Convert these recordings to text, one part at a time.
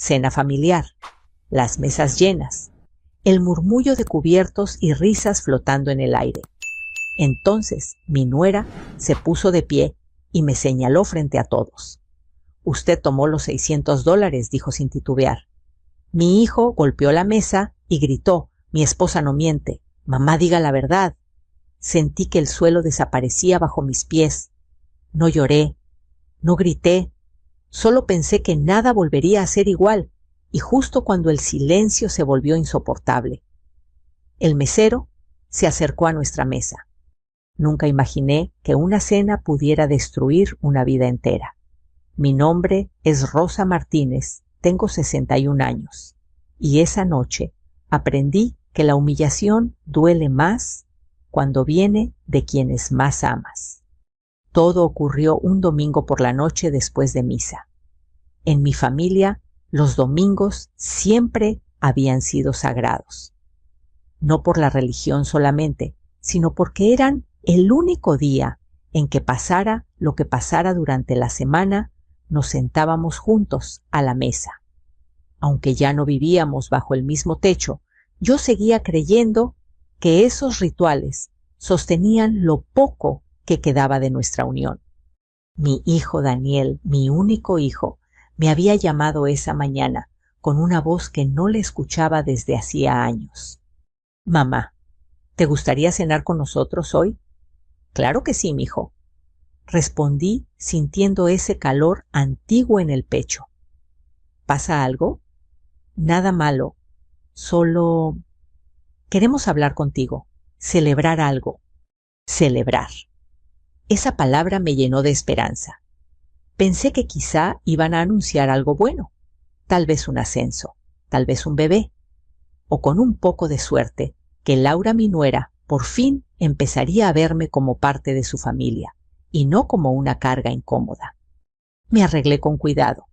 cena familiar, las mesas llenas, el murmullo de cubiertos y risas flotando en el aire. Entonces mi nuera se puso de pie y me señaló frente a todos. «Usted tomó los $600», dijo sin titubear. Mi hijo golpeó la mesa y gritó: «Mi esposa no miente. Mamá, diga la verdad». Sentí que el suelo desaparecía bajo mis pies. No lloré, no grité, solo pensé que nada volvería a ser igual, y justo cuando el silencio se volvió insoportable. El mesero se acercó a nuestra mesa. Nunca imaginé que una cena pudiera destruir una vida entera. Mi nombre es Rosa Martínez, tengo 61 años, y esa noche aprendí que la humillación duele más cuando viene de quienes más amas. Todo ocurrió un domingo por la noche después de misa. En mi familia, los domingos siempre habían sido sagrados. No por la religión solamente, sino porque eran el único día en que pasara lo que pasara durante la semana, nos sentábamos juntos a la mesa. Aunque ya no vivíamos bajo el mismo techo, yo seguía creyendo que esos rituales sostenían lo poco que quedaba de nuestra unión. Mi hijo Daniel, mi único hijo, me había llamado esa mañana con una voz que no le escuchaba desde hacía años. «Mamá, ¿te gustaría cenar con nosotros hoy?» «Claro que sí, mijo», respondí sintiendo ese calor antiguo en el pecho. «¿Pasa algo?» «Nada malo, solo queremos hablar contigo, celebrar algo». Celebrar. Esa palabra me llenó de esperanza. Pensé que quizá iban a anunciar algo bueno, tal vez un ascenso, tal vez un bebé, o con un poco de suerte, que Laura, mi nuera, por fin empezaría a verme como parte de su familia, y no como una carga incómoda. Me arreglé con cuidado.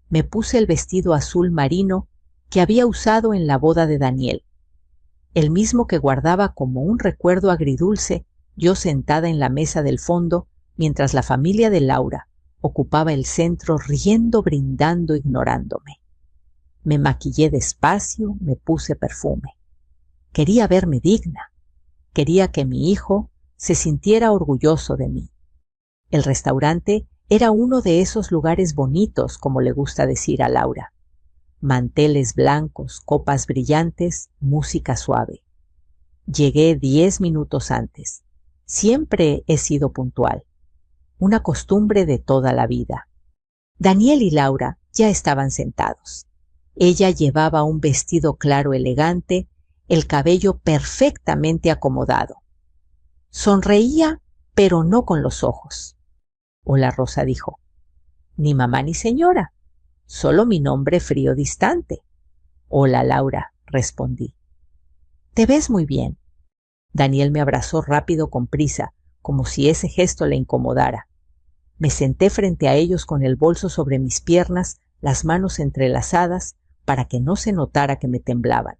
Me puse el vestido azul marino que había usado en la boda de Daniel, el mismo que guardaba como un recuerdo agridulce yo sentada en la mesa del fondo mientras la familia de Laura ocupaba el centro riendo, brindando, ignorándome. Me maquillé despacio, me puse perfume. Quería verme digna. Quería que mi hijo se sintiera orgulloso de mí. El restaurante era uno de esos lugares bonitos, como le gusta decir a Laura. Manteles blancos, copas brillantes, música suave. Llegué 10 minutos antes. Siempre he sido puntual. Una costumbre de toda la vida. Daniel y Laura ya estaban sentados. Ella llevaba un vestido claro elegante, el cabello perfectamente acomodado. Sonreía, pero no con los ojos. «Hola, Rosa», dijo. «Ni mamá ni señora, solo mi nombre frío distante». «Hola, Laura», respondí. «Te ves muy bien». Daniel me abrazó rápido con prisa, como si ese gesto le incomodara. Me senté frente a ellos con el bolso sobre mis piernas, las manos entrelazadas, para que no se notara que me temblaban.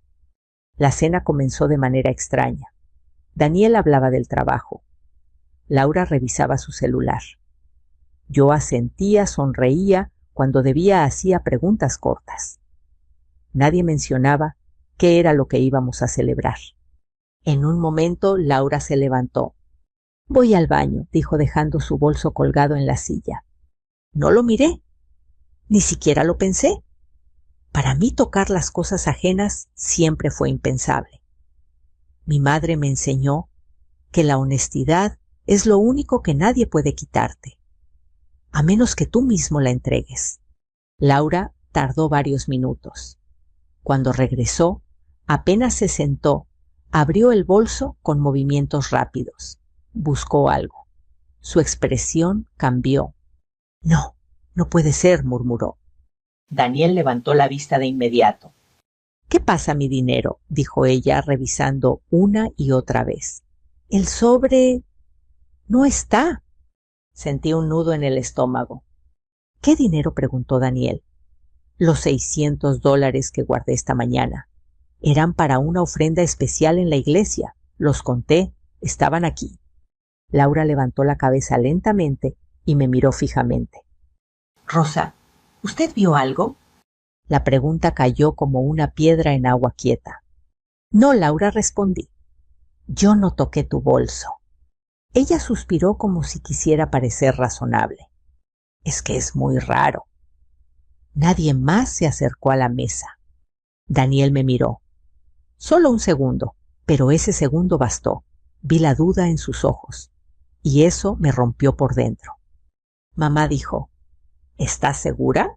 La cena comenzó de manera extraña. Daniel hablaba del trabajo. Laura revisaba su celular. Yo asentía, sonreía, cuando debía hacía preguntas cortas. Nadie mencionaba qué era lo que íbamos a celebrar. En un momento Laura se levantó. «Voy al baño», dijo dejando su bolso colgado en la silla. No lo miré, ni siquiera lo pensé. Para mí tocar las cosas ajenas siempre fue impensable. Mi madre me enseñó que la honestidad es lo único que nadie puede quitarte, a menos que tú mismo la entregues. Laura tardó varios minutos. Cuando regresó, apenas se sentó, abrió el bolso con movimientos rápidos. Buscó algo. Su expresión cambió. «No, no puede ser», murmuró. Daniel levantó la vista de inmediato. «¿Qué pasa, mi dinero?», dijo ella, revisando una y otra vez. «El sobre no está». Sentí un nudo en el estómago. «¿Qué dinero?», preguntó Daniel. «Los $600 que guardé esta mañana. Eran para una ofrenda especial en la iglesia. Los conté, estaban aquí». Laura levantó la cabeza lentamente y me miró fijamente. «Rosa, ¿usted vio algo?». La pregunta cayó como una piedra en agua quieta. No, Laura, respondí. Yo no toqué tu bolso. Ella suspiró como si quisiera parecer razonable. Es que es muy raro. Nadie más se acercó a la mesa. Daniel me miró. Solo un segundo, pero ese segundo bastó. Vi la duda en sus ojos, y eso me rompió por dentro. Mamá dijo, ¿estás segura?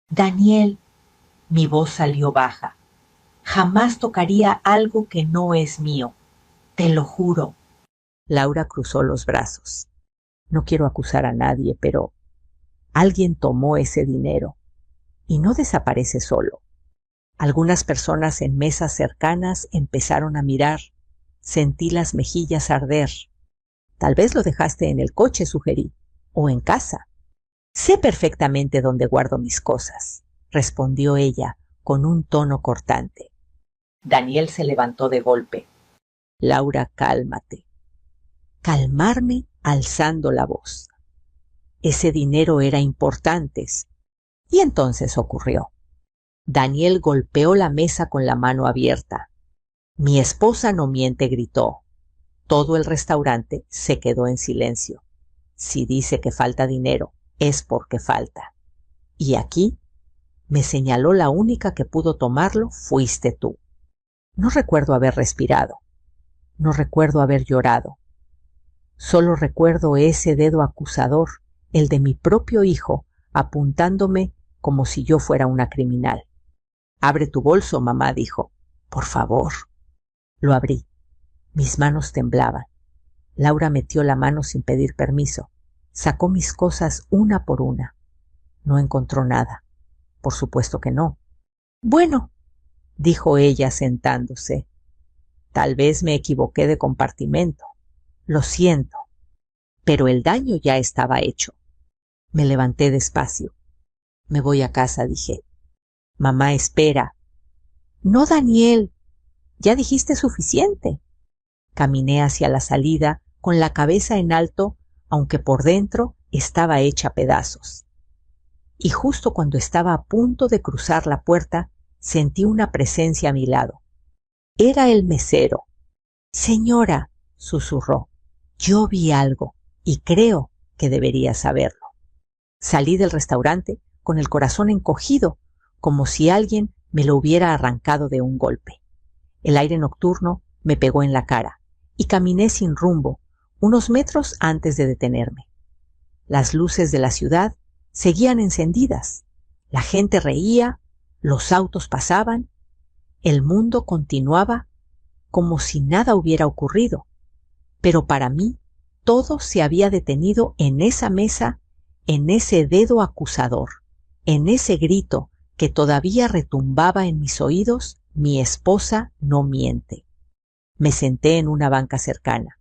Daniel, mi voz salió baja. Jamás tocaría algo que no es mío. Te lo juro. Laura cruzó los brazos. No quiero acusar a nadie, pero alguien tomó ese dinero y no desaparece solo. Algunas personas en mesas cercanas empezaron a mirar. Sentí las mejillas arder. Tal vez lo dejaste en el coche, sugerí, o en casa. Sé perfectamente dónde guardo mis cosas, respondió ella con un tono cortante. Daniel se levantó de golpe. Laura, cálmate. Calmarme alzando la voz. Ese dinero era importante. Y entonces ocurrió. Daniel golpeó la mesa con la mano abierta. Mi esposa no miente, gritó. Todo el restaurante se quedó en silencio. Si dice que falta dinero, es porque falta. Y aquí, me señaló, la única que pudo tomarlo fuiste tú. No recuerdo haber respirado. No recuerdo haber llorado. Solo recuerdo ese dedo acusador, el de mi propio hijo, apuntándome como si yo fuera una criminal. Abre tu bolso, mamá dijo. Por favor. Lo abrí. Mis manos temblaban. Laura metió la mano sin pedir permiso. Sacó mis cosas una por una. No encontró nada. Por supuesto que no. Bueno, dijo ella sentándose. Tal vez me equivoqué de compartimento. Lo siento. Pero el daño ya estaba hecho. Me levanté despacio. Me voy a casa, dije. Mamá, espera. No, Daniel. Ya dijiste suficiente. Caminé hacia la salida con la cabeza en alto, aunque por dentro estaba hecha pedazos. Y justo cuando estaba a punto de cruzar la puerta, sentí una presencia a mi lado. Era el mesero. Señora, susurró, yo vi algo y creo que debería saberlo. Salí del restaurante con el corazón encogido, como si alguien me lo hubiera arrancado de un golpe. El aire nocturno me pegó en la cara y caminé sin rumbo, unos metros antes de detenerme. Las luces de la ciudad seguían encendidas, la gente reía, los autos pasaban, el mundo continuaba como si nada hubiera ocurrido, pero para mí todo se había detenido en esa mesa, en ese dedo acusador, en ese grito que todavía retumbaba en mis oídos: mi esposa no miente. Me senté en una banca cercana.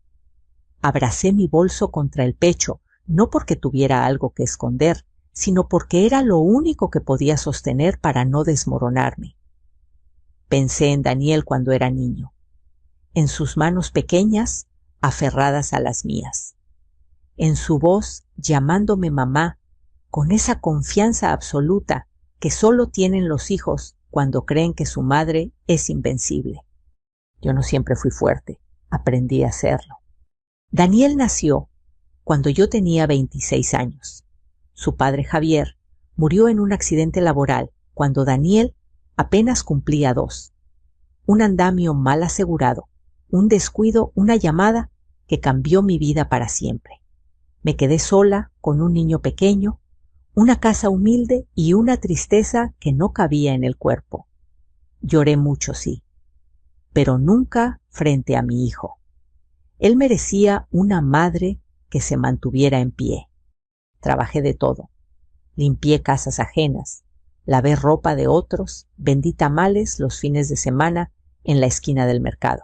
Abracé mi bolso contra el pecho, no porque tuviera algo que esconder, sino porque era lo único que podía sostener para no desmoronarme. Pensé en Daniel cuando era niño, en sus manos pequeñas aferradas a las mías, en su voz llamándome mamá, con esa confianza absoluta que solo tienen los hijos cuando creen que su madre es invencible. Yo no siempre fui fuerte, aprendí a serlo. Daniel nació cuando yo tenía 26 años. Su padre Javier murió en un accidente laboral cuando Daniel apenas cumplía 2. Un andamio mal asegurado, un descuido, una llamada que cambió mi vida para siempre. Me quedé sola con un niño pequeño, una casa humilde y una tristeza que no cabía en el cuerpo. Lloré mucho, sí, pero nunca frente a mi hijo. Él merecía una madre que se mantuviera en pie. Trabajé de todo. Limpié casas ajenas, lavé ropa de otros, vendí tamales los fines de semana en la esquina del mercado.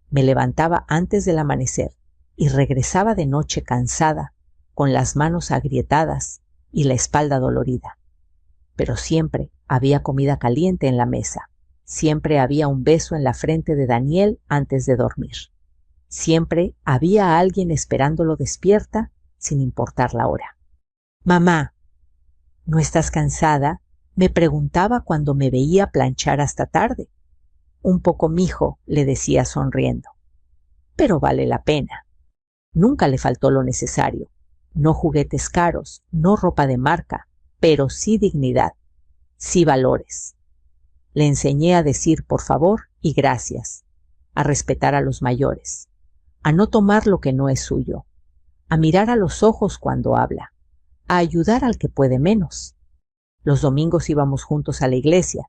Me levantaba antes del amanecer y regresaba de noche cansada, con las manos agrietadas y la espalda dolorida. Pero siempre había comida caliente en la mesa. Siempre había un beso en la frente de Daniel antes de dormir. Siempre había alguien esperándolo despierta sin importar la hora. Mamá, ¿no estás cansada? Me preguntaba cuando me veía planchar hasta tarde. Un poco mijo, le decía sonriendo. Pero vale la pena. Nunca le faltó lo necesario. No juguetes caros, no ropa de marca, pero sí dignidad, sí valores. Le enseñé a decir por favor y gracias, a respetar a los mayores, a no tomar lo que no es suyo, a mirar a los ojos cuando habla, a ayudar al que puede menos. Los domingos íbamos juntos a la iglesia.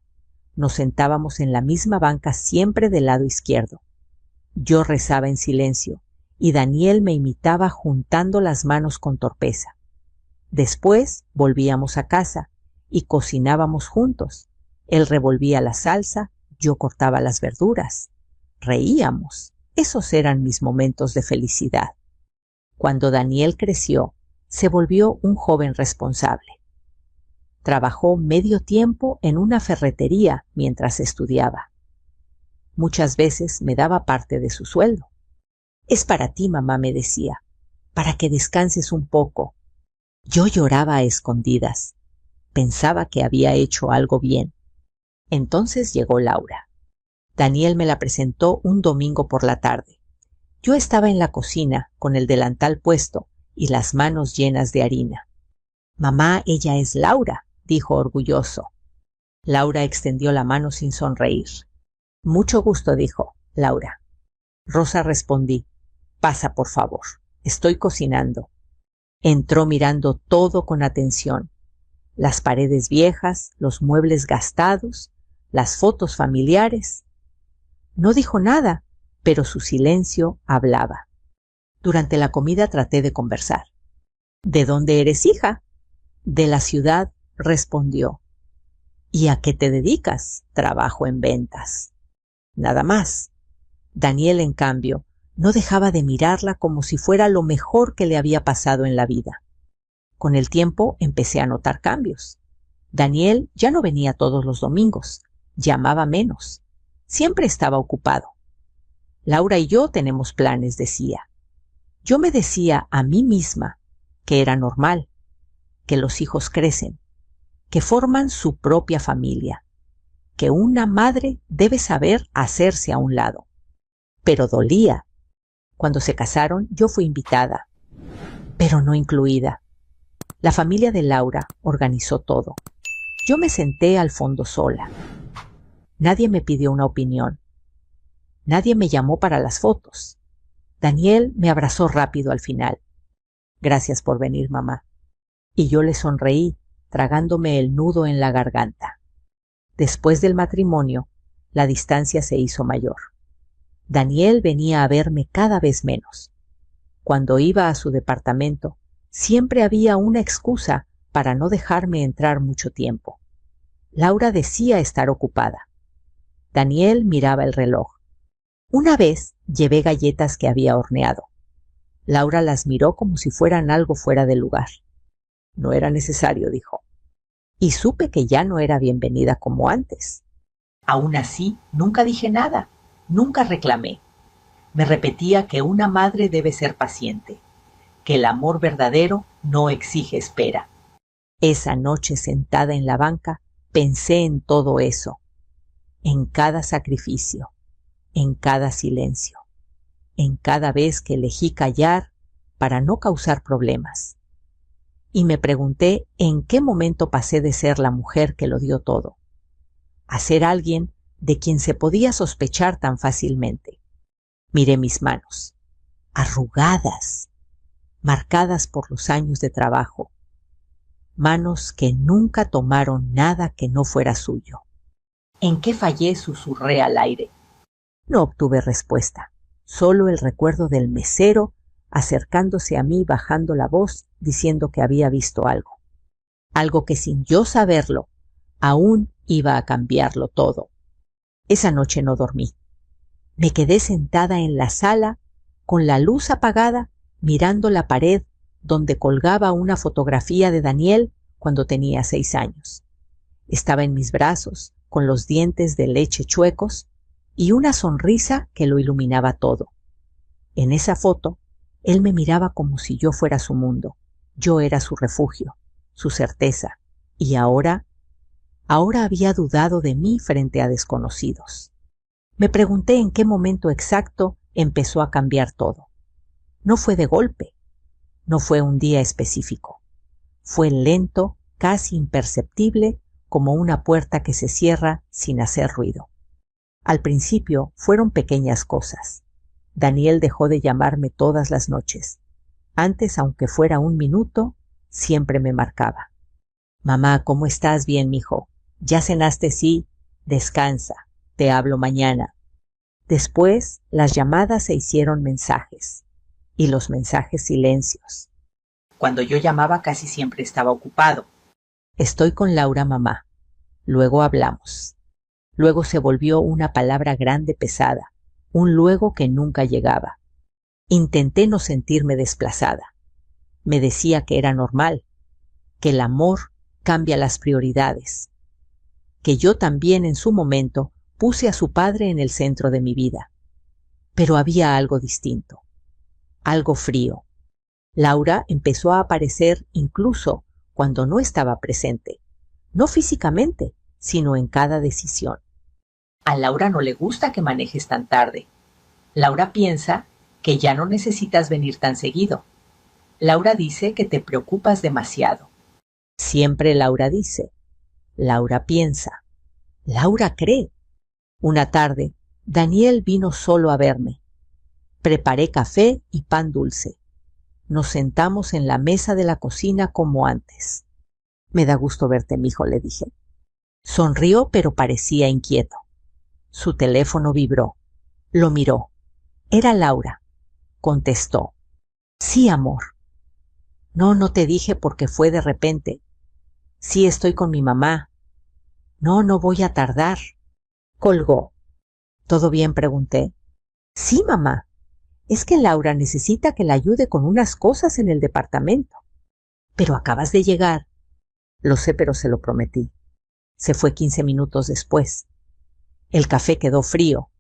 Nos sentábamos en la misma banca siempre del lado izquierdo. Yo rezaba en silencio y Daniel me imitaba juntando las manos con torpeza. Después volvíamos a casa y cocinábamos juntos. Él revolvía la salsa, yo cortaba las verduras. Reíamos. Esos eran mis momentos de felicidad. Cuando Daniel creció, se volvió un joven responsable. Trabajó medio tiempo en una ferretería mientras estudiaba. Muchas veces me daba parte de su sueldo. Es para ti, mamá, me decía, para que descanses un poco. Yo lloraba a escondidas. Pensaba que había hecho algo bien. Entonces llegó Laura. Daniel me la presentó un domingo por la tarde. Yo estaba en la cocina con el delantal puesto y las manos llenas de harina. Mamá, ella es Laura, dijo orgulloso. Laura extendió la mano sin sonreír. Mucho gusto, dijo Laura. Rosa respondí. Pasa, por favor. Estoy cocinando. Entró mirando todo con atención. Las paredes viejas, los muebles gastados, las fotos familiares. No dijo nada, pero su silencio hablaba. Durante la comida traté de conversar. ¿De dónde eres, hija? De la ciudad, respondió. ¿Y a qué te dedicas? Trabajo en ventas. Nada más. Daniel, en cambio, no dejaba de mirarla como si fuera lo mejor que le había pasado en la vida. Con el tiempo empecé a notar cambios. Daniel ya no venía todos los domingos, llamaba menos. Siempre estaba ocupado. Laura y yo tenemos planes, decía. Yo me decía a mí misma que era normal, que los hijos crecen, que forman su propia familia, que una madre debe saber hacerse a un lado. Pero dolía. Cuando se casaron, yo fui invitada, pero no incluida. La familia de Laura organizó todo. Yo me senté al fondo sola. Nadie me pidió una opinión. Nadie me llamó para las fotos. Daniel me abrazó rápido al final. Gracias por venir, mamá. Y yo le sonreí, tragándome el nudo en la garganta. Después del matrimonio, la distancia se hizo mayor. Daniel venía a verme cada vez menos. Cuando iba a su departamento, siempre había una excusa para no dejarme entrar mucho tiempo. Laura decía estar ocupada. Daniel miraba el reloj. Una vez llevé galletas que había horneado. Laura las miró como si fueran algo fuera de lugar. No era necesario, dijo. Y supe que ya no era bienvenida como antes. Aún así, nunca dije nada, nunca reclamé. Me repetía que una madre debe ser paciente, que el amor verdadero no exige espera. Esa noche sentada en la banca, pensé en todo eso, en cada sacrificio, en cada silencio, en cada vez que elegí callar para no causar problemas. Y me pregunté en qué momento pasé de ser la mujer que lo dio todo, a ser alguien de quien se podía sospechar tan fácilmente. Miré mis manos, arrugadas, marcadas por los años de trabajo, manos que nunca tomaron nada que no fuera suyo. ¿En qué fallé?, susurré al aire. No obtuve respuesta, solo el recuerdo del mesero acercándose a mí bajando la voz diciendo que había visto algo que sin yo saberlo aún iba a cambiarlo todo. Esa noche no dormí. Me quedé sentada en la sala con la luz apagada mirando la pared donde colgaba una fotografía de Daniel cuando tenía 6 años. Estaba en mis brazos con los dientes de leche chuecos y una sonrisa que lo iluminaba todo. En esa foto, él me miraba como si yo fuera su mundo. Yo era su refugio, su certeza. Y ahora Ahora había dudado de mí frente a desconocidos. Me pregunté en qué momento exacto empezó a cambiar todo. No fue de golpe, no fue un día específico. Fue lento, casi imperceptible, como una puerta que se cierra sin hacer ruido. Al principio fueron pequeñas cosas. Daniel dejó de llamarme todas las noches. Antes, aunque fuera un minuto, siempre me marcaba. Mamá, ¿cómo estás? Bien, mijo. ¿Ya cenaste? Sí. Descansa. Te hablo mañana. Después, las llamadas se hicieron mensajes. Y los mensajes silencios. Cuando yo llamaba casi siempre estaba ocupado. Estoy con Laura, mamá. Luego hablamos. Luego se volvió una palabra grande pesada, un luego que nunca llegaba. Intenté no sentirme desplazada. Me decía que era normal, que el amor cambia las prioridades, que yo también en su momento puse a su padre en el centro de mi vida. Pero había algo distinto, algo frío. Laura empezó a aparecer incluso cuando no estaba presente, no físicamente, sino en cada decisión. A Laura no le gusta que manejes tan tarde. Laura piensa que ya no necesitas venir tan seguido. Laura dice que te preocupas demasiado. Siempre Laura dice. Laura piensa. Laura cree. Una tarde, Daniel vino solo a verme. Preparé café y pan dulce. Nos sentamos en la mesa de la cocina como antes. Me da gusto verte, mijo, le dije. Sonrió, pero parecía inquieto. Su teléfono vibró. Lo miró. Era Laura. Contestó. Sí, amor. No, no te dije porque fue de repente. Sí, estoy con mi mamá. No, no voy a tardar. Colgó. ¿Todo bien? Pregunté. Sí, mamá. Es que Laura necesita que la ayude con unas cosas en el departamento. Pero acabas de llegar. Lo sé, pero se lo prometí. Se fue 15 minutos después. El café quedó frío.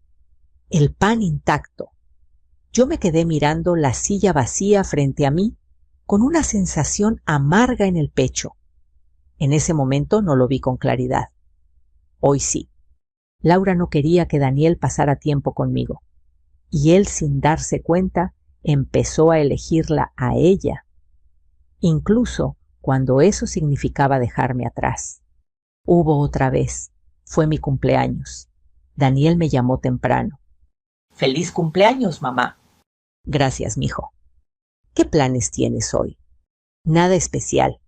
El pan intacto. Yo me quedé mirando la silla vacía frente a mí con una sensación amarga en el pecho. En ese momento no lo vi con claridad. Hoy sí. Laura no quería que Daniel pasara tiempo conmigo. Y él, sin darse cuenta, empezó a elegirla a ella. Incluso cuando eso significaba dejarme atrás. Hubo otra vez. Fue mi cumpleaños. Daniel me llamó temprano. ¡Feliz cumpleaños, mamá! Gracias, mijo. ¿Qué planes tienes hoy? Nada especial.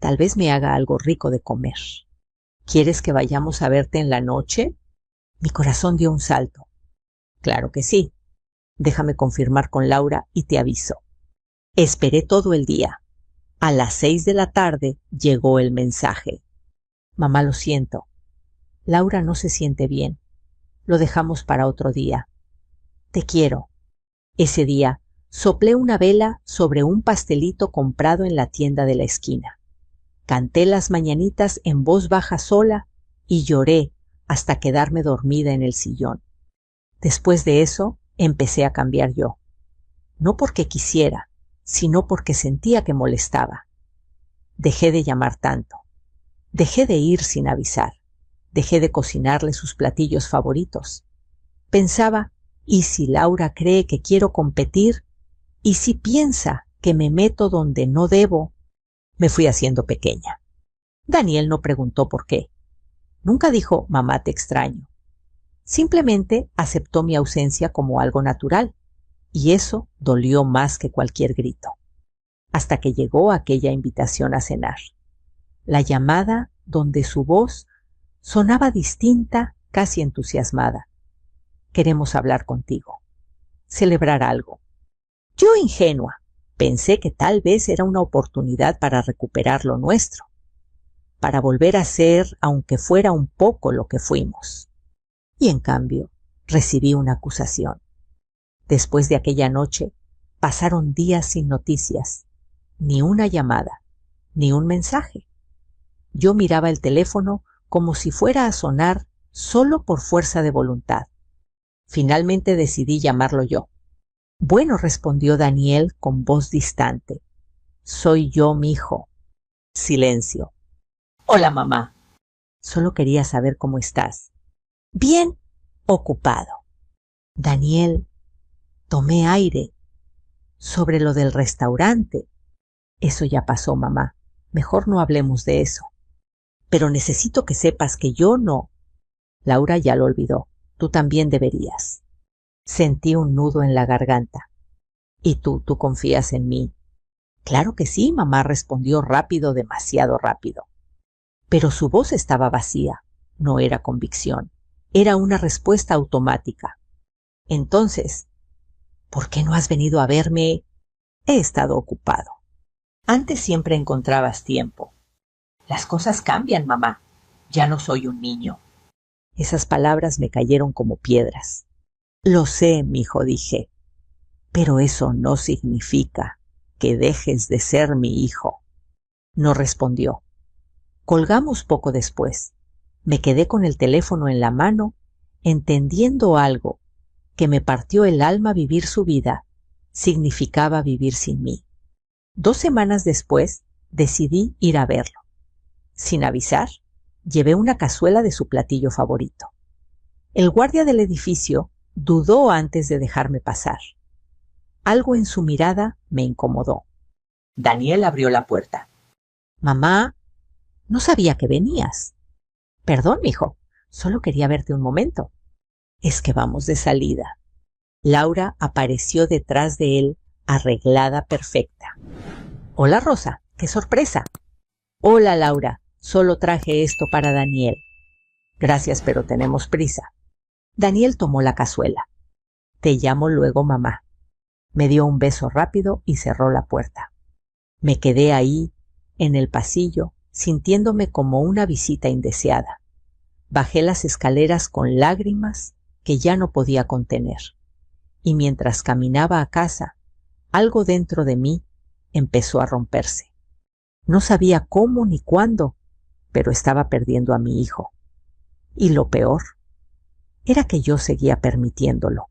Tal vez me haga algo rico de comer. ¿Quieres que vayamos a verte en la noche? Mi corazón dio un salto. Claro que sí. Déjame confirmar con Laura y te aviso. Esperé todo el día. A las 6 de la tarde llegó el mensaje. Mamá, lo siento. Laura no se siente bien. Lo dejamos para otro día. Te quiero. Ese día soplé una vela sobre un pastelito comprado en la tienda de la esquina. Canté las mañanitas en voz baja sola y lloré hasta quedarme dormida en el sillón. Después de eso empecé a cambiar yo. No porque quisiera, sino porque sentía que molestaba. Dejé de llamar tanto. Dejé de ir sin avisar. Dejé de cocinarle sus platillos favoritos. Pensaba, ¿y si Laura cree que quiero competir? ¿Y si piensa que me meto donde no debo? Me fui haciendo pequeña. Daniel no preguntó por qué. Nunca dijo, mamá, te extraño. Simplemente aceptó mi ausencia como algo natural, y eso dolió más que cualquier grito. Hasta que llegó aquella invitación a cenar. La llamada donde su voz sonaba distinta, casi entusiasmada. Queremos hablar contigo. Celebrar algo. Yo, ingenua, pensé que tal vez era una oportunidad para recuperar lo nuestro, para volver a ser, aunque fuera un poco, lo que fuimos. Y en cambio, recibí una acusación. Después de aquella noche, pasaron días sin noticias, ni una llamada, ni un mensaje. Yo miraba el teléfono como si fuera a sonar solo por fuerza de voluntad. Finalmente decidí llamarlo yo. Bueno, respondió Daniel con voz distante. Soy yo, mijo. Silencio. Hola, mamá. Solo quería saber cómo estás. Bien, ocupado. Daniel, tomé aire. Sobre lo del restaurante. Eso ya pasó, mamá. Mejor no hablemos de eso. Pero necesito que sepas que yo no. Laura ya lo olvidó. Tú también deberías. Sentí un nudo en la garganta. ¿Y tú confías en mí? Claro que sí, mamá respondió rápido, demasiado rápido. Pero su voz estaba vacía. No era convicción. Era una respuesta automática. Entonces, ¿por qué no has venido a verme? He estado ocupado. Antes siempre encontrabas tiempo. Las cosas cambian, mamá. Ya no soy un niño. Esas palabras me cayeron como piedras. Lo sé, mijo, dije. Pero eso no significa que dejes de ser mi hijo. No respondió. Colgamos poco después. Me quedé con el teléfono en la mano, entendiendo algo que me partió el alma. Vivir su vida significaba vivir sin mí. 2 semanas después decidí ir a verlo. Sin avisar, llevé una cazuela de su platillo favorito. El guardia del edificio dudó antes de dejarme pasar. Algo en su mirada me incomodó. Daniel abrió la puerta. Mamá, no sabía que venías. Perdón, mijo, solo quería verte un momento. Es que vamos de salida. Laura apareció detrás de él, arreglada perfecta. Hola, Rosa, qué sorpresa. Hola, Laura, solo traje esto para Daniel. Gracias, pero tenemos prisa. Daniel tomó la cazuela. Te llamo luego, mamá. Me dio un beso rápido y cerró la puerta. Me quedé ahí, en el pasillo, sintiéndome como una visita indeseada. Bajé las escaleras con lágrimas que ya no podía contener. Y mientras caminaba a casa, algo dentro de mí empezó a romperse. No sabía cómo ni cuándo, pero estaba perdiendo a mi hijo. Y lo peor era que yo seguía permitiéndolo,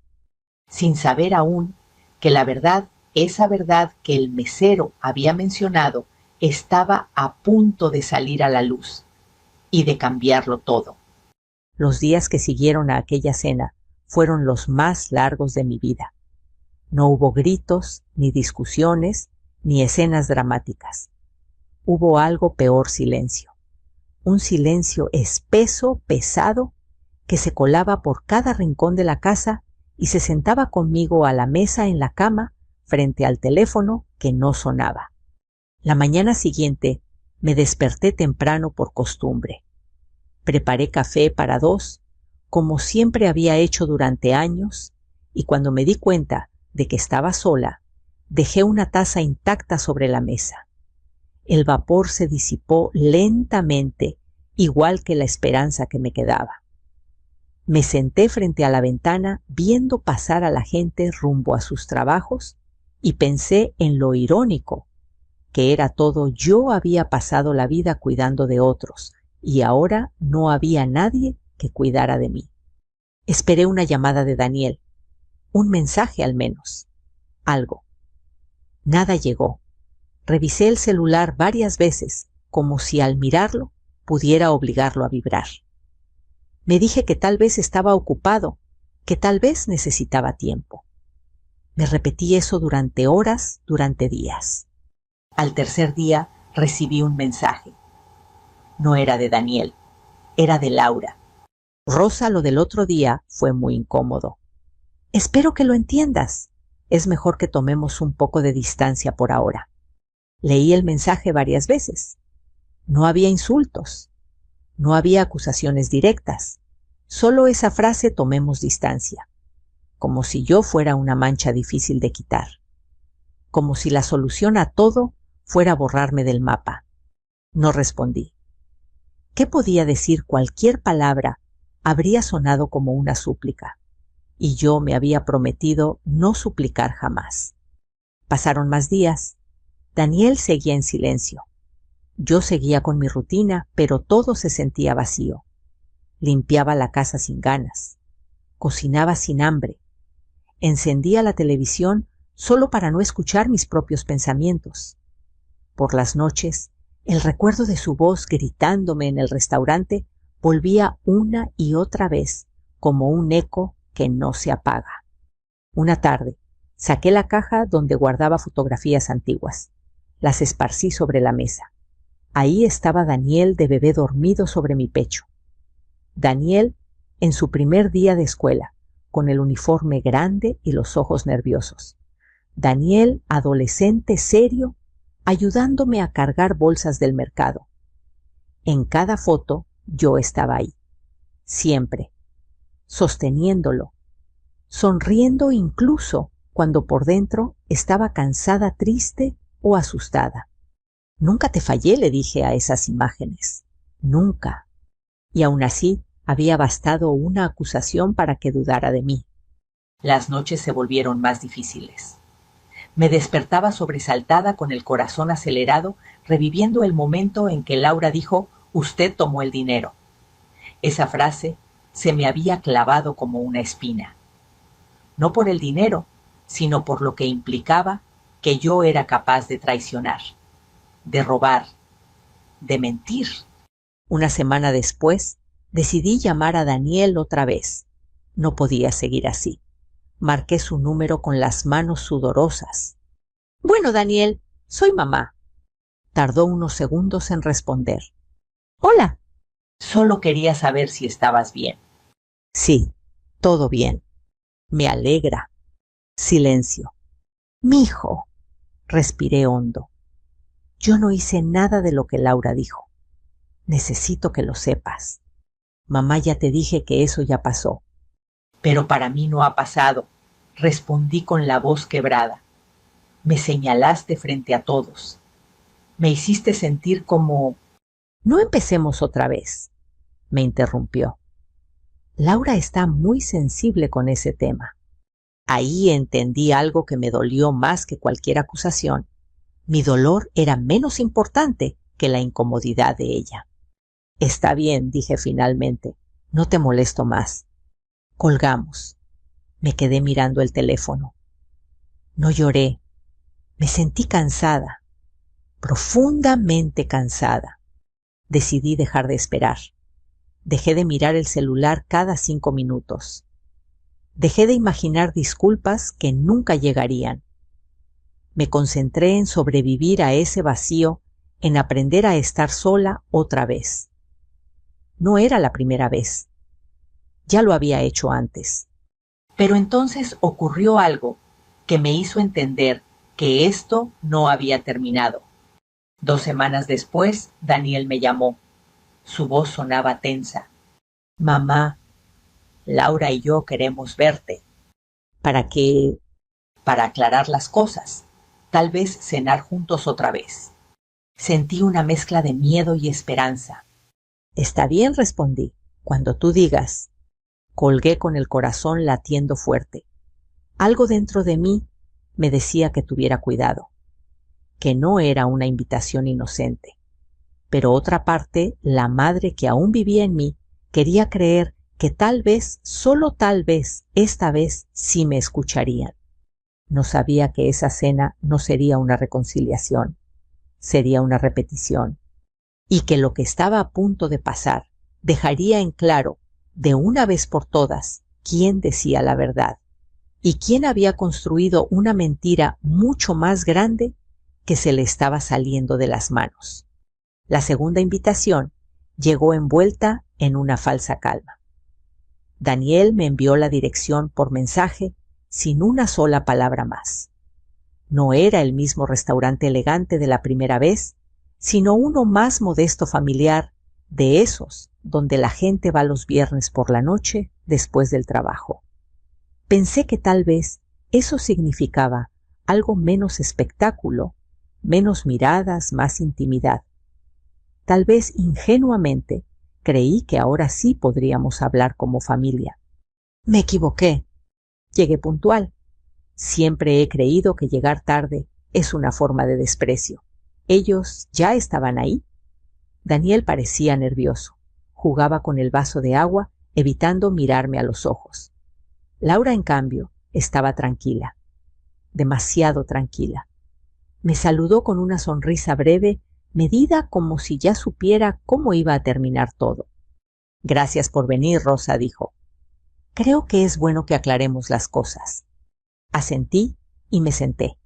sin saber aún que la verdad, esa verdad que el mesero había mencionado, estaba a punto de salir a la luz y de cambiarlo todo. Los días que siguieron a aquella cena fueron los más largos de mi vida. No hubo gritos, ni discusiones, ni escenas dramáticas. Hubo algo peor: silencio. Un silencio espeso, pesado, que se colaba por cada rincón de la casa y se sentaba conmigo a la mesa en la cama, frente al teléfono que no sonaba. La mañana siguiente me desperté temprano por costumbre. Preparé café para 2, como siempre había hecho durante años, y cuando me di cuenta de que estaba sola, dejé una taza intacta sobre la mesa. El vapor se disipó lentamente, igual que la esperanza que me quedaba. Me senté frente a la ventana viendo pasar a la gente rumbo a sus trabajos y pensé en lo irónico que era todo. Yo había pasado la vida cuidando de otros y ahora no había nadie que cuidara de mí. Esperé una llamada de Daniel, un mensaje al menos, algo. Nada llegó. Revisé el celular varias veces, como si al mirarlo pudiera obligarlo a vibrar. Me dije que tal vez estaba ocupado, que tal vez necesitaba tiempo. Me repetí eso durante horas, durante días. Al tercer día recibí un mensaje. No era de Daniel, era de Laura. Rosa, lo del otro día fue muy incómodo. Espero que lo entiendas. Es mejor que tomemos un poco de distancia por ahora. Leí el mensaje varias veces. No había insultos. No había acusaciones directas. Solo esa frase: tomemos distancia. Como si yo fuera una mancha difícil de quitar. Como si la solución a todo fuera borrarme del mapa. No respondí. ¿Qué podía decir? Cualquier palabra habría sonado como una súplica. Y yo me había prometido no suplicar jamás. Pasaron más días. Daniel seguía en silencio. Yo seguía con mi rutina, pero todo se sentía vacío. Limpiaba la casa sin ganas. Cocinaba sin hambre. Encendía la televisión solo para no escuchar mis propios pensamientos. Por las noches, el recuerdo de su voz gritándome en el restaurante Volvía una y otra vez como un eco que no se apaga. Una tarde, saqué la caja donde guardaba fotografías antiguas. Las esparcí sobre la mesa. Ahí estaba Daniel de bebé dormido sobre mi pecho. Daniel en su primer día de escuela, con el uniforme grande y los ojos nerviosos. Daniel, adolescente serio, ayudándome a cargar bolsas del mercado. En cada foto yo estaba ahí, siempre, sosteniéndolo, sonriendo incluso cuando por dentro estaba cansada, triste o asustada. Nunca te fallé, le dije a esas imágenes. Nunca. Y aún así había bastado una acusación para que dudara de mí. Las noches se volvieron más difíciles. Me despertaba sobresaltada con el corazón acelerado, reviviendo el momento en que Laura dijo: «Usted tomó el dinero». Esa frase se me había clavado como una espina. No por el dinero, sino por lo que implicaba que yo era capaz de traicionar, de robar, de mentir. Una semana después, decidí llamar a Daniel otra vez. No podía seguir así. Marqué su número con las manos sudorosas. «Bueno, Daniel, soy mamá». Tardó unos segundos en responder. «Hola». «Solo quería saber si estabas bien». «Sí, todo bien». «Me alegra». Silencio. «Mijo», respiré hondo. «Yo no hice nada de lo que Laura dijo. Necesito que lo sepas. Mamá, ya te dije que eso ya pasó». «Pero para mí no ha pasado», respondí con la voz quebrada. «Me señalaste frente a todos. Me hiciste sentir como...». «No empecemos otra vez», me interrumpió. Laura está muy sensible con ese tema. Ahí entendí algo que me dolió más que cualquier acusación. Mi dolor era menos importante que la incomodidad de ella. «Está bien», dije finalmente. «No te molesto más». Colgamos. Me quedé mirando el teléfono. No lloré. Me sentí cansada, profundamente cansada. Decidí dejar de esperar. Dejé de mirar el celular cada 5 minutos. Dejé de imaginar disculpas que nunca llegarían. Me concentré en sobrevivir a ese vacío, en aprender a estar sola otra vez. No era la primera vez. Ya lo había hecho antes. Pero entonces ocurrió algo que me hizo entender que esto no había terminado. 2 semanas después, Daniel me llamó. Su voz sonaba tensa. «Mamá, Laura y yo queremos verte». «¿Para qué?» «Para aclarar las cosas. Tal vez cenar juntos otra vez». Sentí una mezcla de miedo y esperanza. «Está bien», respondí. «Cuando tú digas». Colgué con el corazón latiendo fuerte. Algo dentro de mí me decía que tuviera cuidado, que no era una invitación inocente. Pero otra parte, la madre que aún vivía en mí, quería creer que tal vez, solo tal vez, esta vez sí me escucharían. No sabía que esa cena no sería una reconciliación, sería una repetición, y que lo que estaba a punto de pasar dejaría en claro, de una vez por todas, quién decía la verdad y quién había construido una mentira mucho más grande que se le estaba saliendo de las manos. La segunda invitación llegó envuelta en una falsa calma. Daniel me envió la dirección por mensaje sin una sola palabra más. No era el mismo restaurante elegante de la primera vez, sino uno más modesto, familiar, de esos donde la gente va los viernes por la noche después del trabajo. Pensé que tal vez eso significaba algo menos espectáculo, menos miradas, más intimidad. Tal vez ingenuamente creí que ahora sí podríamos hablar como familia. Me equivoqué. Llegué puntual. Siempre he creído que llegar tarde es una forma de desprecio. ¿Ellos ya estaban ahí? Daniel parecía nervioso. Jugaba con el vaso de agua, evitando mirarme a los ojos. Laura, en cambio, estaba tranquila. Demasiado tranquila. Me saludó con una sonrisa breve, medida como si ya supiera cómo iba a terminar todo. Gracias por venir, Rosa, dijo. Creo que es bueno que aclaremos las cosas. Asentí y me senté.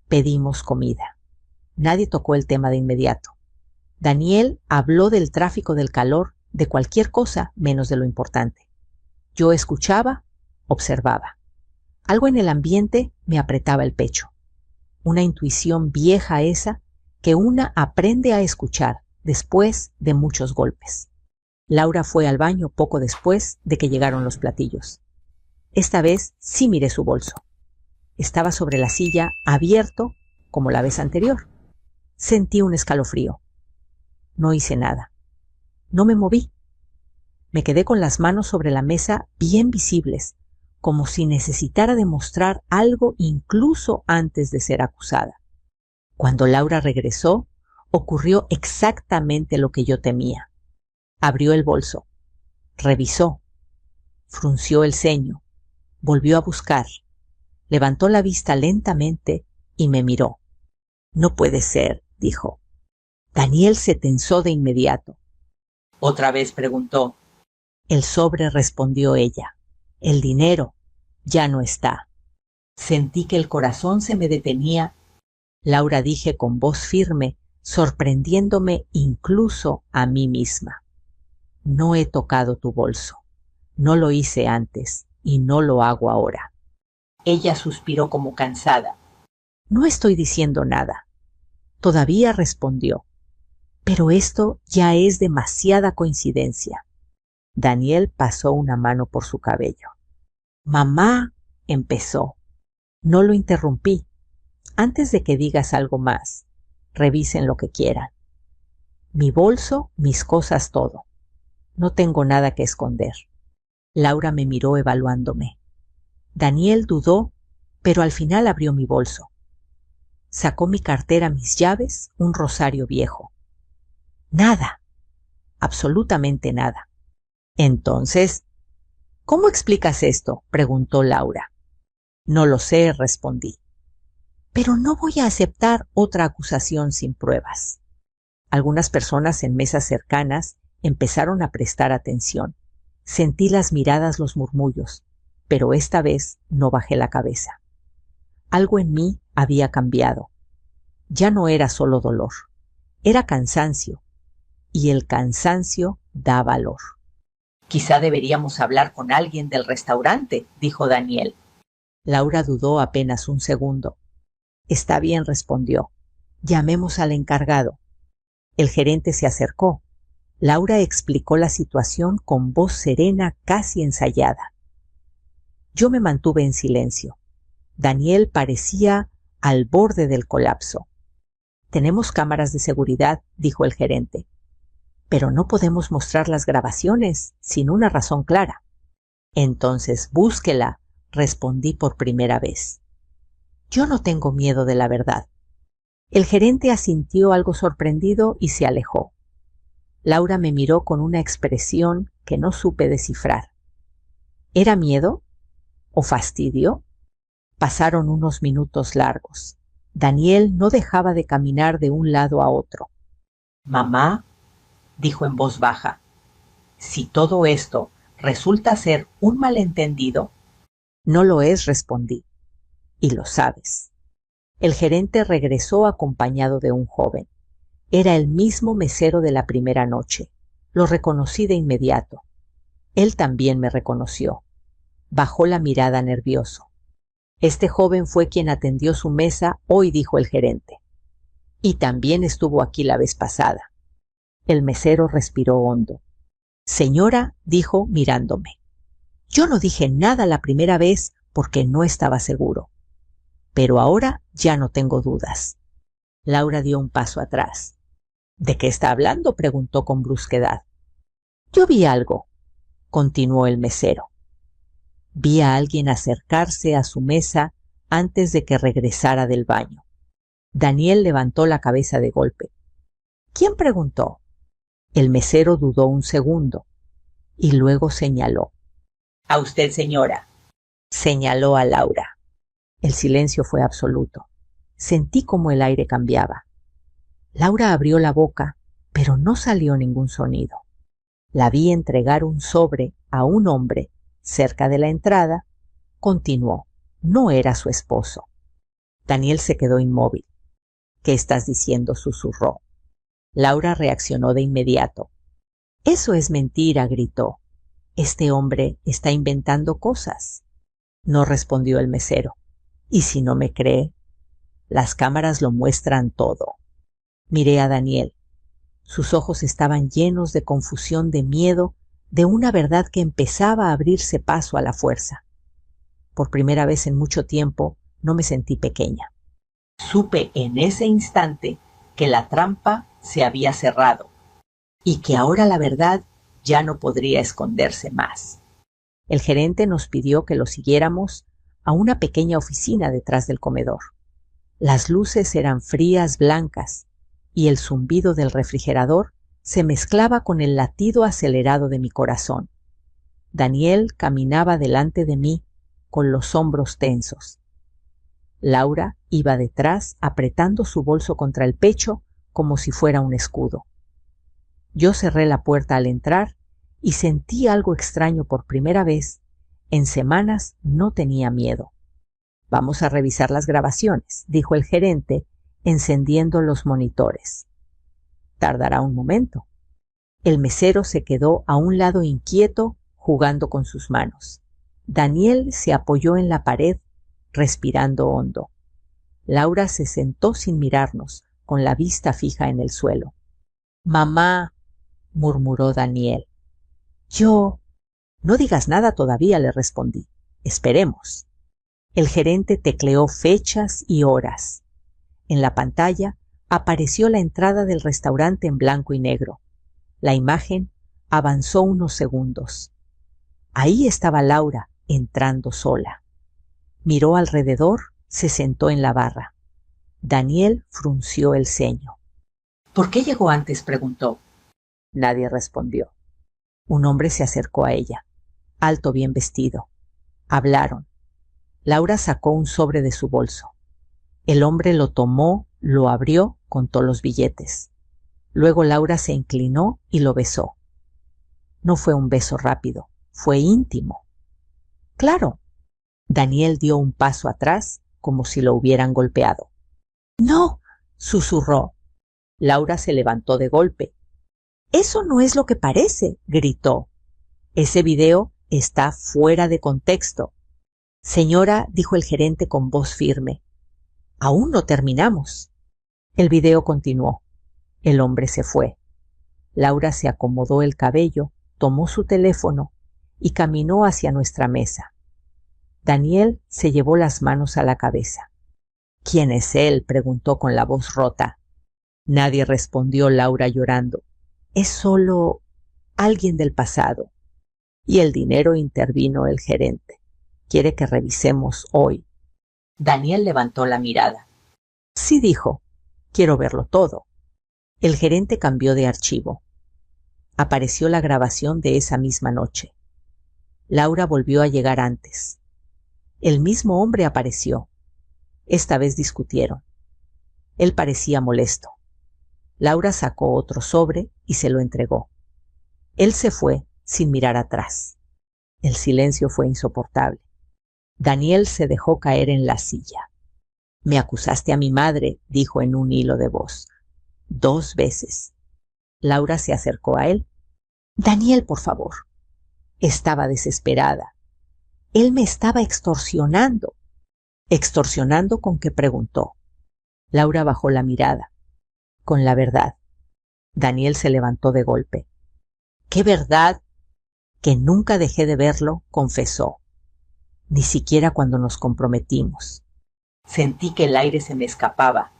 Pedimos comida. Nadie tocó el tema de inmediato. Daniel habló del tráfico del calor, de cualquier cosa menos de lo importante. Yo escuchaba, observaba. Algo en el ambiente me apretaba el pecho. Una intuición vieja esa que una aprende a escuchar después de muchos golpes. Laura fue al baño poco después de que llegaron los platillos. Esta vez sí miré su bolso. Estaba sobre la silla, abierto, como la vez anterior. Sentí un escalofrío. No hice nada. No me moví. Me quedé con las manos sobre la mesa bien visibles, como si necesitara demostrar algo incluso antes de ser acusada. Cuando Laura regresó, ocurrió exactamente lo que yo temía. Abrió el bolso, revisó, frunció el ceño, volvió a buscar, levantó la vista lentamente y me miró. No puede ser, dijo. Daniel se tensó de inmediato. ¿Otra vez preguntó? El sobre, respondió ella. El dinero ya no está. Sentí que el corazón se me detenía. Laura, dije con voz firme, sorprendiéndome incluso a mí misma. No he tocado tu bolso. No lo hice antes y no lo hago ahora. Ella suspiró como cansada. No estoy diciendo nada. Todavía respondió. Pero esto ya es demasiada coincidencia. Daniel pasó una mano por su cabello. Mamá, empezó. No lo interrumpí. Antes de que digas algo más, revisen lo que quieran. Mi bolso, mis cosas, todo. No tengo nada que esconder. Laura me miró evaluándome. Daniel dudó, pero al final abrió mi bolso. Sacó mi cartera, mis llaves, un rosario viejo. Nada. Absolutamente nada. Entonces, ¿cómo explicas esto?, preguntó Laura. No lo sé, respondí. Pero no voy a aceptar otra acusación sin pruebas. Algunas personas en mesas cercanas empezaron a prestar atención. Sentí las miradas, los murmullos, pero esta vez no bajé la cabeza. Algo en mí había cambiado. Ya no era solo dolor, era cansancio, y el cansancio da valor. Quizá deberíamos hablar con alguien del restaurante, dijo Daniel. Laura dudó apenas un segundo. Está bien, respondió. Llamemos al encargado. El gerente se acercó. Laura explicó la situación con voz serena, casi ensayada. Yo me mantuve en silencio. Daniel parecía al borde del colapso. Tenemos cámaras de seguridad, dijo el gerente. Pero no podemos mostrar las grabaciones sin una razón clara. Entonces búsquela, respondí por primera vez. Yo no tengo miedo de la verdad. El gerente asintió algo sorprendido y se alejó. Laura me miró con una expresión que no supe descifrar. ¿Era miedo? ¿O fastidio? Pasaron unos minutos largos. Daniel no dejaba de caminar de un lado a otro. Mamá, dijo en voz baja, si todo esto resulta ser un malentendido. No lo es, respondí. Y lo sabes. El gerente regresó acompañado de un joven. Era el mismo mesero de la primera noche. Lo reconocí de inmediato. Él también me reconoció. Bajó la mirada nervioso. Este joven fue quien atendió su mesa hoy, dijo el gerente. Y también estuvo aquí la vez pasada. El mesero respiró hondo. Señora, dijo mirándome. Yo no dije nada la primera vez porque no estaba seguro. Pero ahora ya no tengo dudas. Laura dio un paso atrás. ¿De qué está hablando?, preguntó con brusquedad. Yo vi algo, continuó el mesero. Vi a alguien acercarse a su mesa antes de que regresara del baño. Daniel levantó la cabeza de golpe. ¿Quién preguntó? El mesero dudó un segundo y luego señaló. A usted, señora. Señaló a Laura. El silencio fue absoluto. Sentí como el aire cambiaba. Laura abrió la boca, pero no salió ningún sonido. La vi entregar un sobre a un hombre cerca de la entrada. Continuó. No era su esposo. Daniel se quedó inmóvil. ¿Qué estás diciendo?, susurró. Laura reaccionó de inmediato. Eso es mentira, gritó. Este hombre está inventando cosas. No respondió el mesero. ¿Y si no me cree? Las cámaras lo muestran todo. Miré a Daniel. Sus ojos estaban llenos de confusión, de miedo, de una verdad que empezaba a abrirse paso a la fuerza. Por primera vez en mucho tiempo no me sentí pequeña. Supe en ese instante que la trampa se había cerrado y que ahora la verdad ya no podría esconderse más. El gerente nos pidió que lo siguiéramos a una pequeña oficina detrás del comedor. Las luces eran frías, blancas, y el zumbido del refrigerador se mezclaba con el latido acelerado de mi corazón. Daniel caminaba delante de mí con los hombros tensos. Laura iba detrás apretando su bolso contra el pecho como si fuera un escudo. Yo cerré la puerta al entrar y sentí algo extraño por primera vez. En semanas no tenía miedo. Vamos a revisar las grabaciones, dijo el gerente, encendiendo los monitores. Tardará un momento. El mesero se quedó a un lado inquieto, jugando con sus manos. Daniel se apoyó en la pared, respirando hondo. Laura se sentó sin mirarnos, con la vista fija en el suelo. «Mamá», murmuró Daniel. «Yo...» «No digas nada todavía», le respondí. «Esperemos». El gerente tecleó fechas y horas. En la pantalla apareció la entrada del restaurante en blanco y negro. La imagen avanzó unos segundos. Ahí estaba Laura, entrando sola. Miró alrededor, se sentó en la barra. Daniel frunció el ceño. «¿Por qué llegó antes?», preguntó. Nadie respondió. Un hombre se acercó a ella, alto, bien vestido. Hablaron. Laura sacó un sobre de su bolso. El hombre lo tomó, lo abrió, contó los billetes. Luego Laura se inclinó y lo besó. No fue un beso rápido, fue íntimo. «Claro». Daniel dio un paso atrás, como si lo hubieran golpeado. «No», susurró. Laura se levantó de golpe. «Eso no es lo que parece», gritó. «Ese video está fuera de contexto». «Señora», dijo el gerente con voz firme, «aún no terminamos». El video continuó. El hombre se fue. Laura se acomodó el cabello, tomó su teléfono y caminó hacia nuestra mesa. Daniel se llevó las manos a la cabeza. «¿Quién es él?», preguntó con la voz rota. Nadie respondió, Laura llorando. «Es solo alguien del pasado». «Y el dinero», intervino el gerente. «Quiere que revisemos hoy». Daniel levantó la mirada. «Sí», dijo. «Quiero verlo todo». El gerente cambió de archivo. Apareció la grabación de esa misma noche. Laura volvió a llegar antes. El mismo hombre apareció. Esta vez discutieron. Él parecía molesto. Laura sacó otro sobre y se lo entregó. Él se fue sin mirar atrás. El silencio fue insoportable. Daniel se dejó caer en la silla. «Me acusaste a mi madre», dijo en un hilo de voz. 2 veces. Laura se acercó a él. «Daniel, por favor». Estaba desesperada. Él me estaba extorsionando. «¿Extorsionando con qué?», preguntó. Laura bajó la mirada. «Con la verdad». Daniel se levantó de golpe. «¿Qué verdad?». «Que nunca dejé de verlo», confesó. «Ni siquiera cuando nos comprometimos». Sentí que el aire se me escapaba.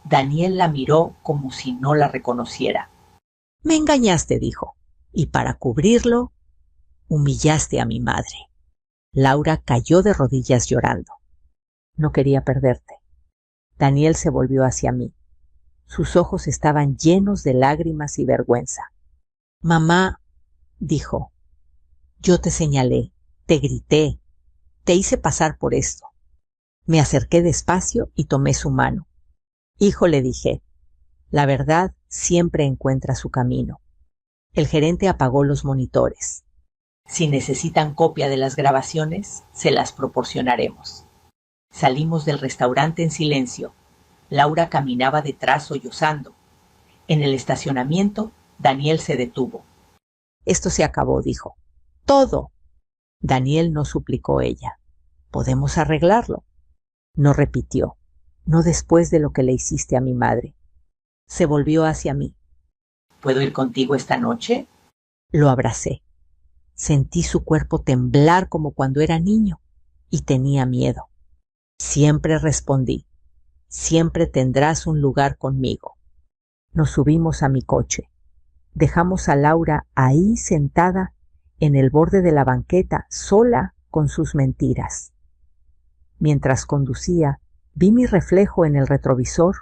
Daniel la miró como si no la reconociera. «Me engañaste», dijo, «y para cubrirlo, humillaste a mi madre». Laura cayó de rodillas llorando. «No quería perderte». Daniel se volvió hacia mí. Sus ojos estaban llenos de lágrimas y vergüenza. «Mamá», dijo, «yo te señalé, te grité, te hice pasar por esto». Me acerqué despacio y tomé su mano. «Hijo», le dije, «la verdad siempre encuentra su camino». El gerente apagó los monitores. Si necesitan copia de las grabaciones, se las proporcionaremos. Salimos del restaurante en silencio. Laura caminaba detrás sollozando. En el estacionamiento, Daniel se detuvo. Esto se acabó, dijo. ¡Todo! Daniel no, suplicó ella. Podemos arreglarlo. No repitió. No después de lo que le hiciste a mi madre. Se volvió hacia mí. ¿Puedo ir contigo esta noche? Lo abracé. Sentí su cuerpo temblar como cuando era niño y tenía miedo. Siempre respondí. Siempre tendrás un lugar conmigo. Nos subimos a mi coche. Dejamos a Laura ahí sentada en el borde de la banqueta, sola con sus mentiras. Mientras conducía, vi mi reflejo en el retrovisor,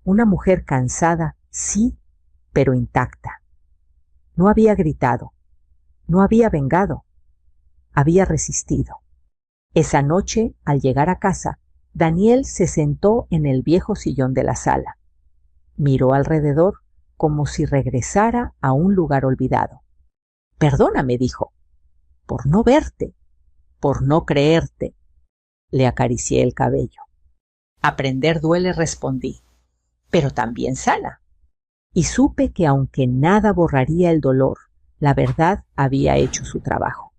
una mujer cansada, sí, pero intacta. No había gritado, no había vengado, había resistido. Esa noche, al llegar a casa, Daniel se sentó en el viejo sillón de la sala. Miró alrededor como si regresara a un lugar olvidado. Perdóname, dijo, por no verte, por no creerte. Le acaricié el cabello. Aprender duele, respondí, pero también sana. Y supe que aunque nada borraría el dolor, la verdad había hecho su trabajo.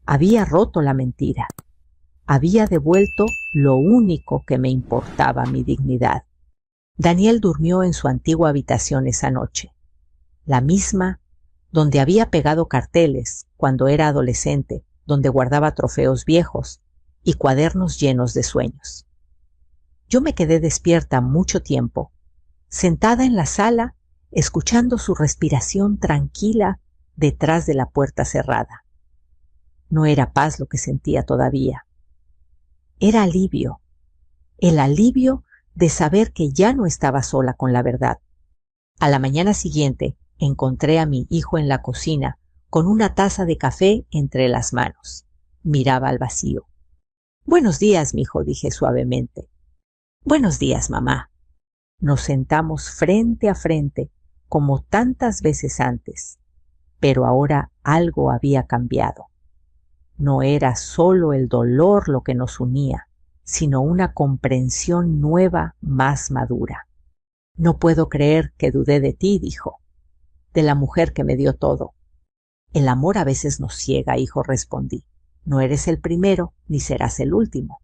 Había roto la mentira. Había devuelto lo único que me importaba, mi dignidad. Daniel durmió en su antigua habitación esa noche, la misma donde había pegado carteles cuando era adolescente, donde guardaba trofeos viejos y cuadernos llenos de sueños. Yo me quedé despierta mucho tiempo, sentada en la sala, escuchando su respiración tranquila detrás de la puerta cerrada. No era paz lo que sentía todavía. Era alivio, el alivio de saber que ya no estaba sola con la verdad. A la mañana siguiente encontré a mi hijo en la cocina con una taza de café entre las manos. Miraba al vacío. Buenos días, mijo, dije suavemente. Buenos días, mamá. Nos sentamos frente a frente como tantas veces antes, pero ahora algo había cambiado. No era solo el dolor lo que nos unía, sino una comprensión nueva más madura. No puedo creer que dudé de ti, dijo, de la mujer que me dio todo. El amor a veces nos ciega, hijo, respondí. No eres el primero ni serás el último.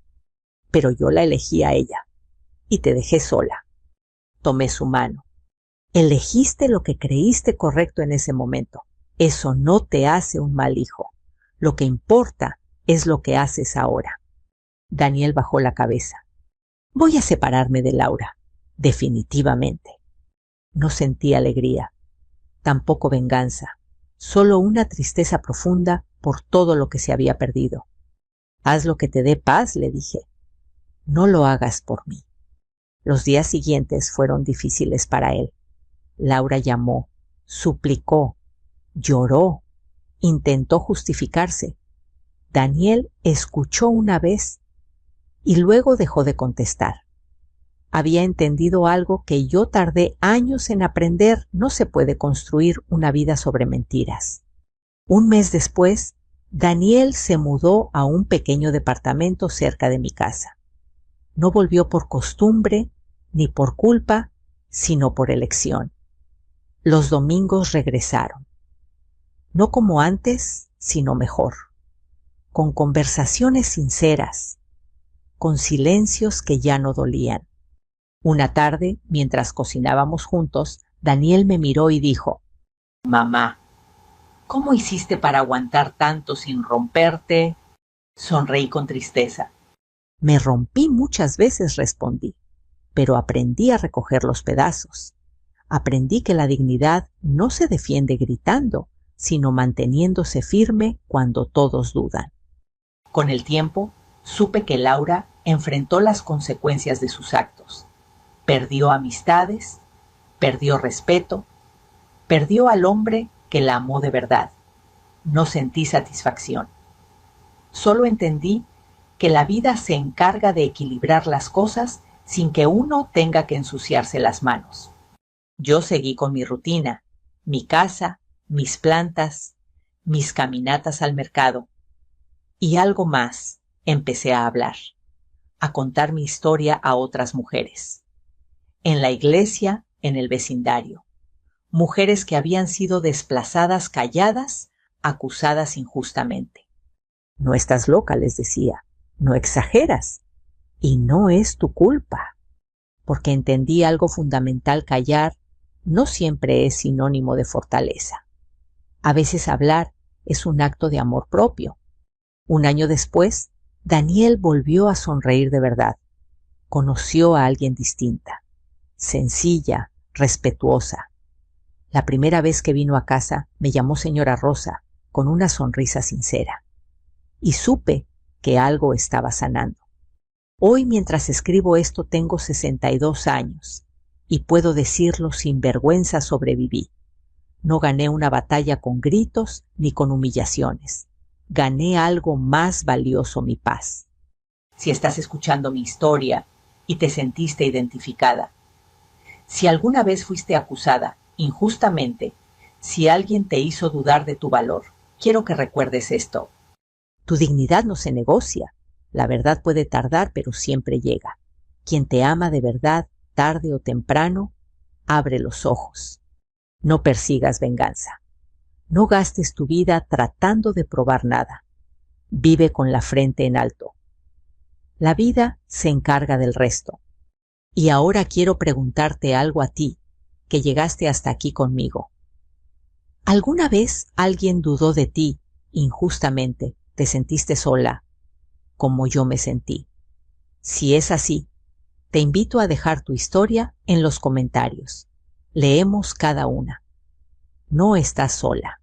Pero yo la elegí a ella y te dejé sola. Tomé su mano. Elegiste lo que creíste correcto en ese momento. Eso no te hace un mal hijo. Lo que importa es lo que haces ahora. Daniel bajó la cabeza. Voy a separarme de Laura, definitivamente. No sentí alegría, tampoco venganza, solo una tristeza profunda por todo lo que se había perdido. Haz lo que te dé paz, le dije. No lo hagas por mí. Los días siguientes fueron difíciles para él. Laura llamó, suplicó, lloró, intentó justificarse. Daniel escuchó una vez y luego dejó de contestar. Había entendido algo que yo tardé años en aprender. No se puede construir una vida sobre mentiras. Un mes después, Daniel se mudó a un pequeño departamento cerca de mi casa. No volvió por costumbre ni por culpa, sino por elección. Los domingos regresaron. No como antes, sino mejor. Con conversaciones sinceras, con silencios que ya no dolían. Una tarde, mientras cocinábamos juntos, Daniel me miró y dijo, «Mamá, ¿cómo hiciste para aguantar tanto sin romperte?» Sonreí con tristeza. Me rompí muchas veces, respondí, pero aprendí a recoger los pedazos. Aprendí que la dignidad no se defiende gritando, sino manteniéndose firme cuando todos dudan. Con el tiempo, supe que Laura enfrentó las consecuencias de sus actos. Perdió amistades, perdió respeto, perdió al hombre que la amó de verdad. No sentí satisfacción. Solo entendí que la vida se encarga de equilibrar las cosas sin que uno tenga que ensuciarse las manos. Yo seguí con mi rutina, mi casa, mis plantas, mis caminatas al mercado y algo más. Empecé a hablar, a contar mi historia a otras mujeres. En la iglesia, en el vecindario. Mujeres que habían sido desplazadas calladas, acusadas injustamente. No estás loca, les decía, no exageras. Y no es tu culpa. Porque entendí algo fundamental: callar no siempre es sinónimo de fortaleza. A veces hablar es un acto de amor propio. Un año después, Daniel volvió a sonreír de verdad. Conoció a alguien distinta, sencilla, respetuosa. La primera vez que vino a casa me llamó señora Rosa, con una sonrisa sincera. Y supe que algo estaba sanando. Hoy, mientras escribo esto, tengo 62 años y puedo decirlo sin vergüenza: sobreviví. No gané una batalla con gritos ni con humillaciones. Gané algo más valioso: mi paz. Si estás escuchando mi historia y te sentiste identificada, si alguna vez fuiste acusada injustamente, si alguien te hizo dudar de tu valor, quiero que recuerdes esto. Tu dignidad no se negocia. La verdad puede tardar, pero siempre llega. Quien te ama de verdad, tarde o temprano, abre los ojos. No persigas venganza. No gastes tu vida tratando de probar nada. Vive con la frente en alto. La vida se encarga del resto. Y ahora quiero preguntarte algo a ti, que llegaste hasta aquí conmigo. ¿Alguna vez alguien dudó de ti injustamente? ¿Te sentiste sola, como yo me sentí? Si es así, te invito a dejar tu historia en los comentarios. Leemos cada una. No estás sola.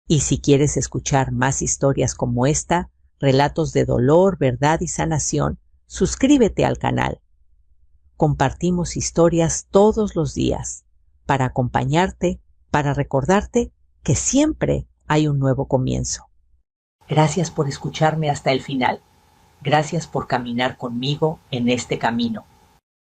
Y si quieres escuchar más historias como esta, relatos de dolor, verdad y sanación, suscríbete al canal. Compartimos historias todos los días para acompañarte, para recordarte que siempre hay un nuevo comienzo. Gracias por escucharme hasta el final. Gracias por caminar conmigo en este camino.